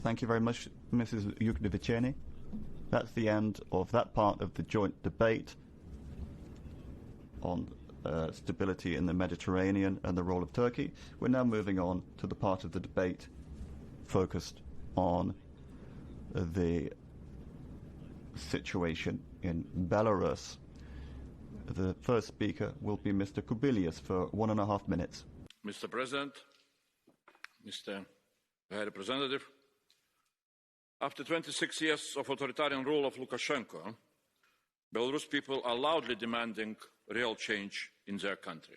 Thank you very much, Mrs. Yukneviciene. That's the end of that part of the joint debate on stability in the Mediterranean and the role of Turkey. We're now moving on to the part of the debate focused on the situation in Belarus. The first speaker will be Mr. Kubilius for 1.5 minutes. Mr. President, Mr. High Representative, after 26 years of authoritarian rule of Lukashenko, Belarus people are loudly demanding real change in their country.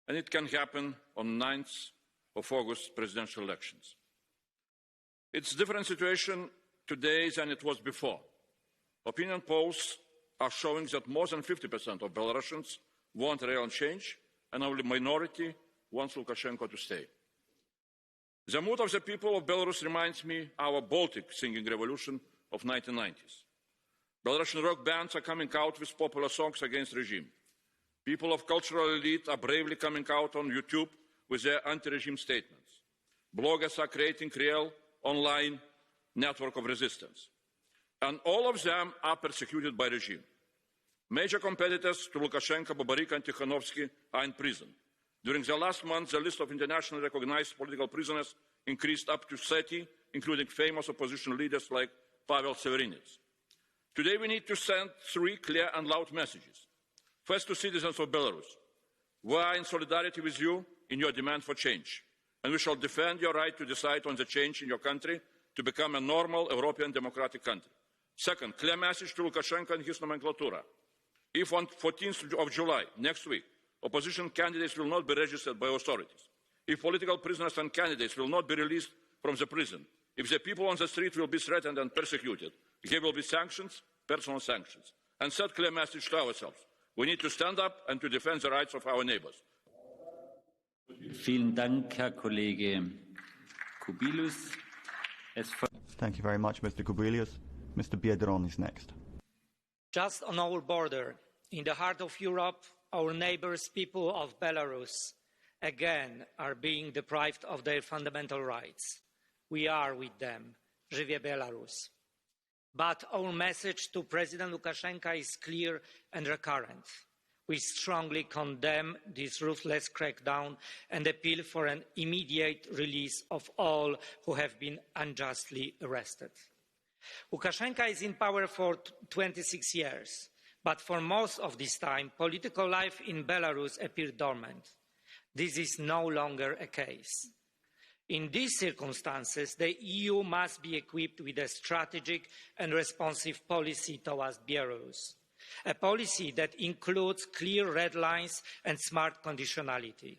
And it can happen on 9th of August presidential elections. It's a different situation today than it was before. Opinion polls are showing that more than 50% of Belarusians want real change, and only a minority wants Lukashenko to stay. The mood of the people of Belarus reminds me of our Baltic singing revolution of 1990s. Belarusian rock bands are coming out with popular songs against the regime. People of cultural elite are bravely coming out on YouTube with their anti-regime statements. Bloggers are creating real online network of resistance. And all of them are persecuted by regime. Major competitors to Lukashenko, Babarika and Tikhanovsky are in prison. During the last month, the list of internationally recognized political prisoners increased up to 30, including famous opposition leaders like Pavel Severinets. Today we need to send 3 clear and loud messages. First, to citizens of Belarus, we are in solidarity with you in your demand for change, and we shall defend your right to decide on the change in your country to become a normal European democratic country. Second, clear message to Lukashenko and his nomenclatura. If on 14th of July, next week, opposition candidates will not be registered by authorities, if political prisoners and candidates will not be released from the prison, if the people on the street will be threatened and persecuted, there will be sanctions, personal sanctions. And third clear message to ourselves. We need to stand up and to defend the rights of our neighbors. Thank you very much, Mr. Kubilius. Mr. Biedron is next. Just on our border, in the heart of Europe, our neighbors, people of Belarus, again are being deprived of their fundamental rights. We are with them. Żyje Belarus. But our message to President Lukashenko is clear and recurrent. We strongly condemn this ruthless crackdown and appeal for an immediate release of all who have been unjustly arrested. Lukashenko is in power for 26 years, but for most of this time, political life in Belarus appeared dormant. This is no longer a case. In these circumstances, the EU must be equipped with a strategic and responsive policy towards Belarus, a policy that includes clear red lines and smart conditionality.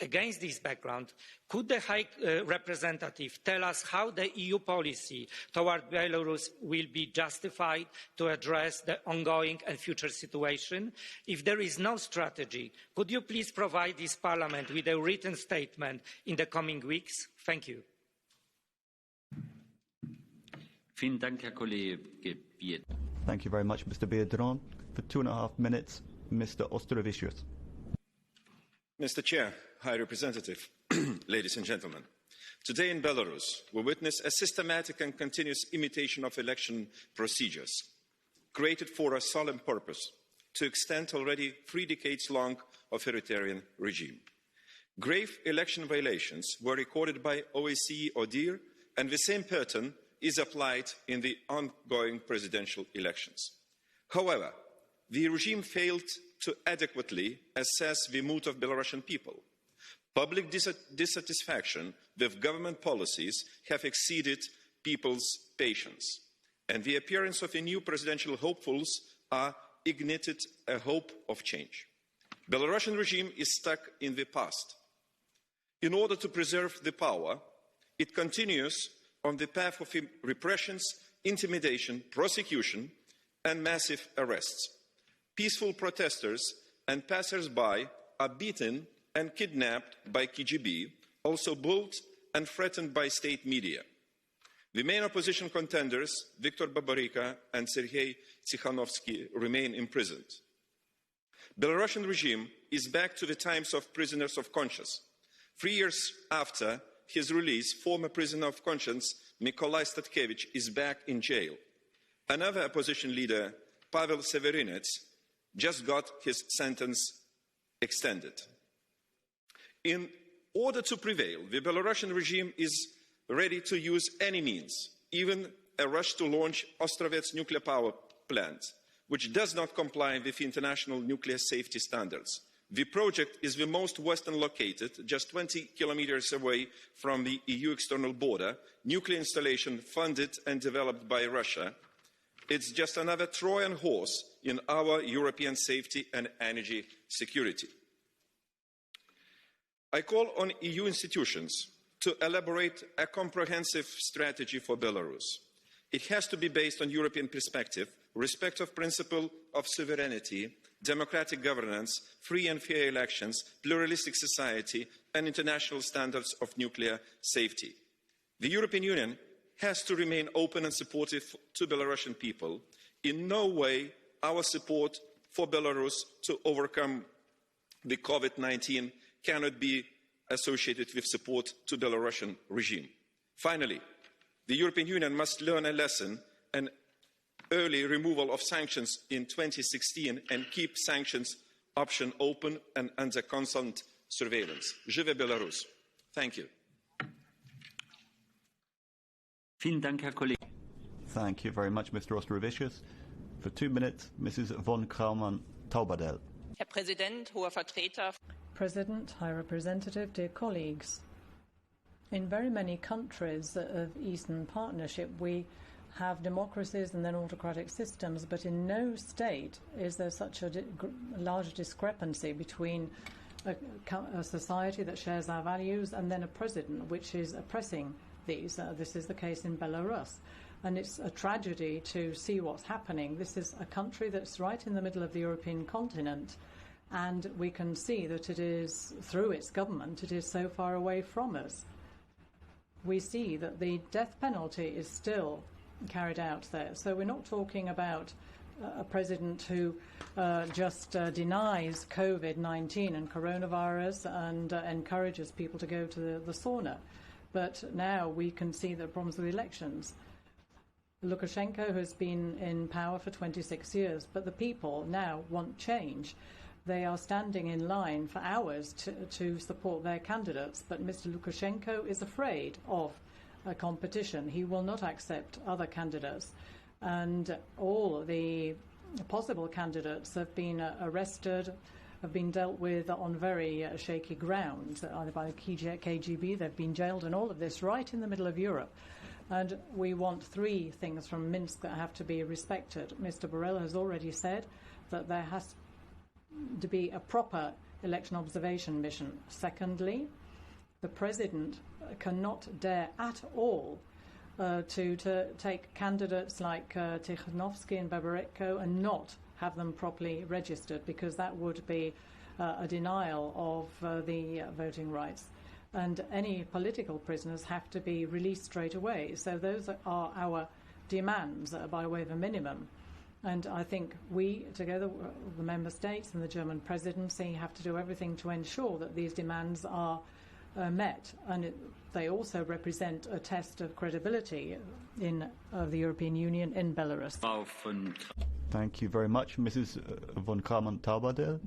Against this background, could the High Representative tell us how the EU policy toward Belarus will be justified to address the ongoing and future situation? If there is no strategy, could you please provide this Parliament with a written statement in the coming weeks? Thank you. Thank you very much, Mr. Biedron. For 2.5 minutes, Mr. Ostrovicius. Mr. Chair, High Representative, ladies and gentlemen, today in Belarus, we witness a systematic and continuous imitation of election procedures created for a solemn purpose to extend already 3 decades-long authoritarian regime. Grave election violations were recorded by OSCE ODIHR, and the same pattern is applied in the ongoing presidential elections. However, the regime failed to adequately assess the mood of Belarusian people. Public dissatisfaction with government policies have exceeded people's patience, and the appearance of the new presidential hopefuls are ignited a hope of change. The Belarusian regime is stuck in the past. In order to preserve the power, it continues on the path of repressions, intimidation, prosecution, and massive arrests. Peaceful protesters and passers-by are beaten and kidnapped by KGB, also bullied and threatened by state media. The main opposition contenders, Viktor Babarika and Sergei Tikhanovsky, remain imprisoned. The Belarusian regime is back to the times of prisoners of conscience. 3 years after his release, former prisoner of conscience Mykolai Statkevich is back in jail. Another opposition leader, Pavel Severinets, just got his sentence extended. In order to prevail, the Belarusian regime is ready to use any means, even a rush to launch Ostrovets nuclear power plant, which does not comply with international nuclear safety standards. The project is the most western located, just 20 kilometers away from the EU external border, nuclear installation funded and developed by Russia. It's just another Trojan horse in our European safety and energy security. I call on EU institutions to elaborate a comprehensive strategy for Belarus. It has to be based on European perspective, respect of principle of sovereignty, democratic governance, free and fair elections, pluralistic society, and international standards of nuclear safety. The European Union has to remain open and supportive to Belarusian people. In no way our support for Belarus to overcome the COVID-19 cannot be associated with support to the Belarusian regime. Finally, the European Union must learn a lesson and early removal of sanctions in 2016 and keep sanctions option open and under constant surveillance. Żyje Belarus. Thank you. Thank you very much, Mr. Ostrovicius. For 2 minutes, Mrs. von Kraumann-Taubadel. Herr Präsident, hoher Vertreter. President, High Representative, dear colleagues. In very many countries of Eastern Partnership, we have democracies and then autocratic systems, but in no state is there such a large discrepancy between a society that shares our values and then a president which is oppressing these. This is the case in Belarus. And it's a tragedy to see what's happening. This is a country that's right in the middle of the European continent, and we can see that it is, through its government, it is so far away from us. We see that the death penalty is still carried out there. So we're not talking about a president who just denies COVID-19 and coronavirus and encourages people to go to the sauna. But now we can see the problems with elections. Lukashenko has been in power for 26 years, but the people now want change. They are standing in line for hours to support their candidates, but Mr. Lukashenko is afraid of a competition. He will not accept other candidates. And all the possible candidates have been arrested, have been dealt with on very shaky grounds, either by the KGB, they've been jailed, and all of this right in the middle of Europe. And we want three things from Minsk that have to be respected. Mr. Borrell has already said that there has to be a proper election observation mission. Secondly, the president cannot dare at all to take candidates like Tikhanovsky and Babareko and not have them properly registered, because that would be a denial of the voting rights. And any political prisoners have to be released straight away. So those are our demands by way of a minimum. And I think we, together, the member states and the German presidency, have to do everything to ensure that these demands are met. And they also represent a test of credibility of the European Union in Belarus. Thank you very much, Mrs. von Kraumann-Taubadel.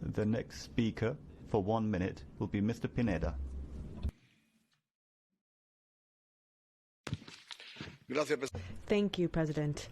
The next speaker for 1 minute will be Mr. Pineda. Thank you, President.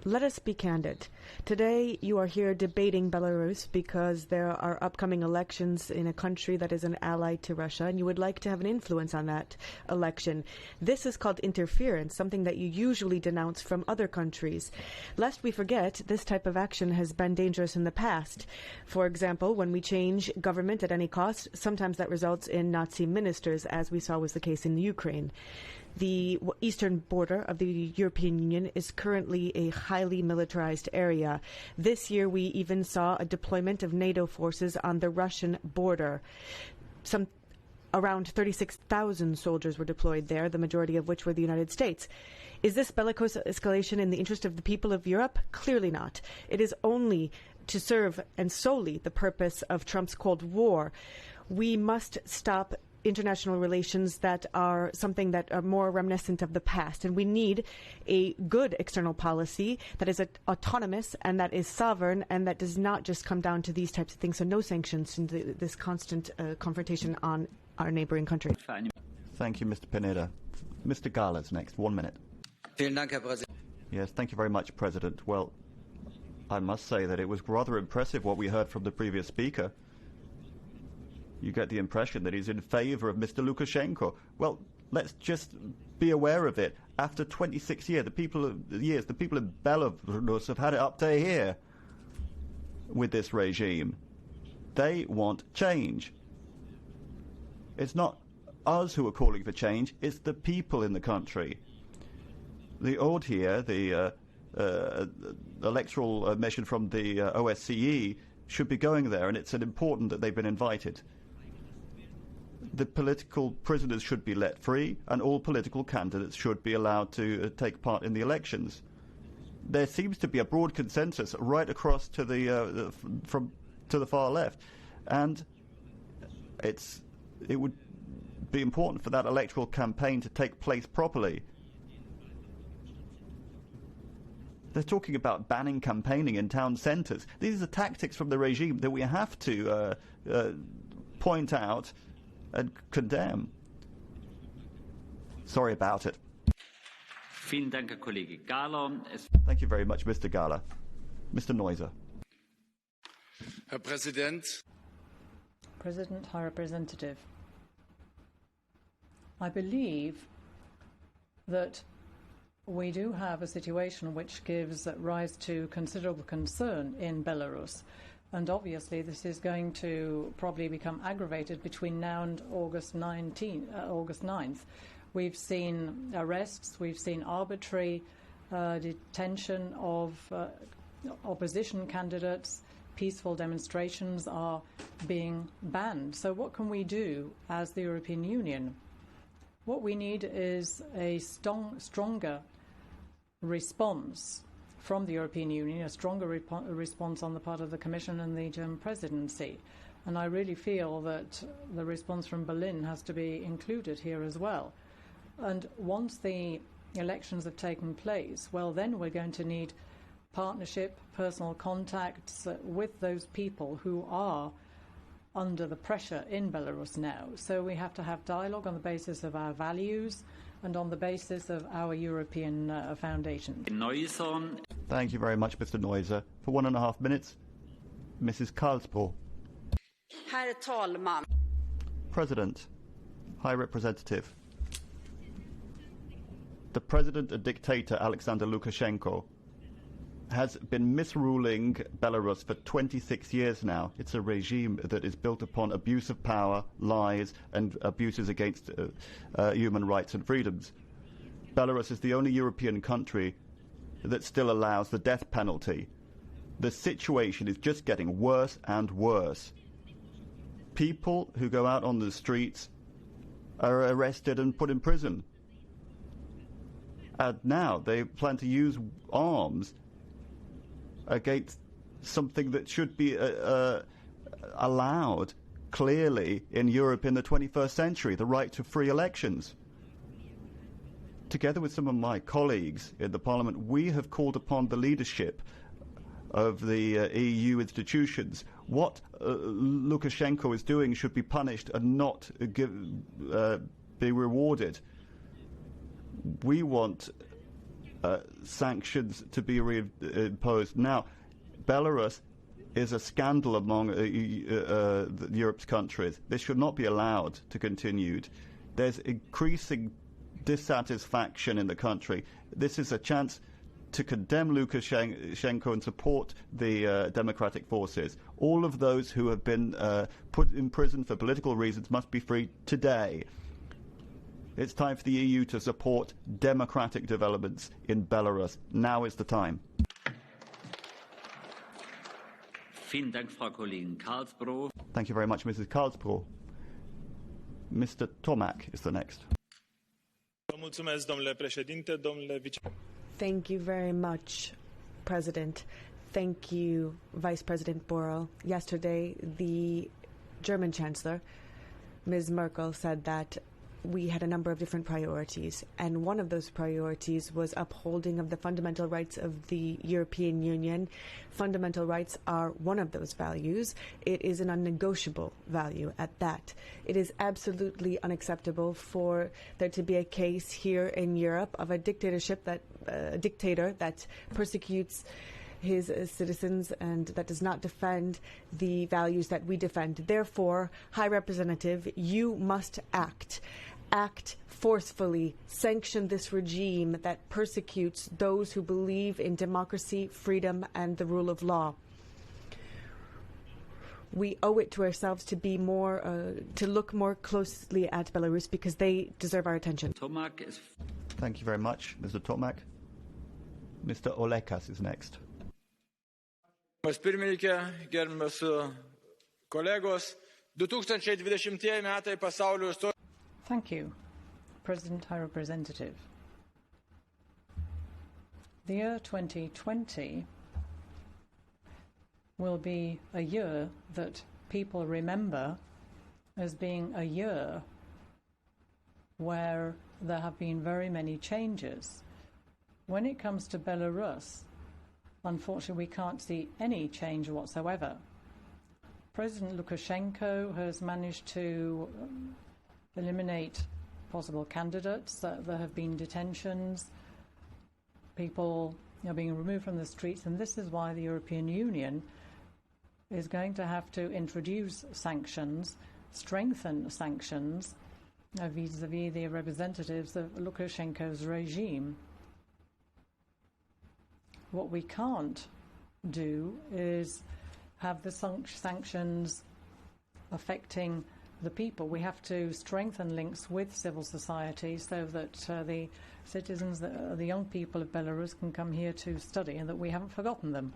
Let us be candid. Today, you are here debating Belarus because there are upcoming elections in a country that is an ally to Russia, and you would like to have an influence on that election. This is called interference, something that you usually denounce from other countries. Lest we forget, this type of action has been dangerous in the past. For example, when we change government at any cost, sometimes that results in Nazi ministers, as we saw was the case in Ukraine. The eastern border of the European Union is currently a highly militarized area. This year, we even saw a deployment of NATO forces on the Russian border. Around 36,000 soldiers were deployed there, the majority of which were the United States. Is this bellicose escalation in the interest of the people of Europe? Clearly not. It is only to serve and solely the purpose of Trump's Cold War. We must stop international relations that are something that are more reminiscent of the past. And we need a good external policy that is autonomous and that is sovereign and that does not just come down to these types of things. So no sanctions and this constant confrontation on our neighboring country. Thank you, Mr. Pineda. Mr. Gahler's next. 1 minute. Yes, thank you very much, President. Well, I must say that it was rather impressive what we heard from the previous speaker. You get the impression that he's in favor of Mr. Lukashenko. Well, let's just be aware of it. After 26 years, the people in Belarus have had it up to here with this regime. They want change. It's not us who are calling for change, it's the people in the country. The ODHIR, the electoral mission from the OSCE, should be going there, and it's important that they've been invited. The political prisoners should be let free, and all political candidates should be allowed to take part in the elections. There seems to be a broad consensus right across to the far left, and it would be important for that electoral campaign to take place properly. They're talking about banning campaigning in town centres. These are tactics from the regime that we have to point out and condemn. Sorry about it. Thank you very much, Mr. Gahler. Mr. Neuser. Herr Präsident. President, High Representative. I believe that we do have a situation which gives rise to considerable concern in Belarus. And obviously this is going to probably become aggravated between now and August 9th. We've seen arrests, we've seen arbitrary detention of opposition candidates. Peaceful demonstrations are being banned. So what can we do as the European Union? What we need is a stronger response from the European Union, a stronger response on the part of the Commission and the German presidency. And I really feel that the response from Berlin has to be included here as well. And once the elections have taken place, well, then we're going to need partnership, personal contacts with those people who are under the pressure in Belarus now. So we have to have dialogue on the basis of our values and on the basis of our European foundation. Thank you very much, Mr. Neuser. For 1.5 minutes, Mrs. Karlsbro. Herr talman. President, High Representative. The president and dictator Alexander Lukashenko has been misruling Belarus for 26 years now. It's a regime that is built upon abuse of power, lies, and abuses against human rights and freedoms. Belarus is the only European country that still allows the death penalty. The situation is just getting worse and worse. People who go out on the streets are arrested and put in prison. And now they plan to use arms against something that should be allowed clearly in Europe in the 21st century, the right to free elections. Together with some of my colleagues in the Parliament, we have called upon the leadership of the EU institutions. What Lukashenko is doing should be punished and not be rewarded. We want sanctions to be imposed. Now, Belarus is a scandal among Europe's countries. This should not be allowed to continue. There's increasing dissatisfaction in the country. This is a chance to condemn Lukashenko and support the democratic forces. All of those who have been put in prison for political reasons must be freed today. It's time for the EU to support democratic developments in Belarus. Now is the time. Vielen Dank, Frau Kollegin Karlsbro. Thank you very much, Mrs. Karlsbro. Mr. Tomak is the next. Thank you very much, President. Thank you, Vice President Borrell. Yesterday, the German Chancellor Ms. Merkel said that we had a number of different priorities, and one of those priorities was upholding of the fundamental rights of the European Union. Fundamental rights are one of those values. It is an unnegotiable value at that. It is absolutely unacceptable for there to be a case here in Europe of a dictator that persecutes his citizens and that does not defend the values that we defend. Therefore, High Representative, you must act. Act forcefully. Sanction this regime that persecutes those who believe in democracy, freedom, and the rule of law. We owe it to ourselves to be to look more closely at Belarus because they deserve our attention. Thank you very much, Mr. Tomak. Mr. Olekas is next. Pirmininkė, gerbiamas kolegos, 2020 metai pasaulio istorijos. Thank you, President High Representative. The year 2020 will be a year that people remember as being a year where there have been very many changes. When it comes to Belarus, unfortunately, we can't see any change whatsoever. President Lukashenko has managed to eliminate possible candidates. There have been detentions. People are being removed from the streets, and this is why the European Union is going to have to introduce sanctions, strengthen sanctions vis-à-vis the representatives of Lukashenko's regime. What we can't do is have the sanctions affecting the people. We have to strengthen links with civil society so that the citizens, the young people of Belarus can come here to study and that we haven't forgotten them.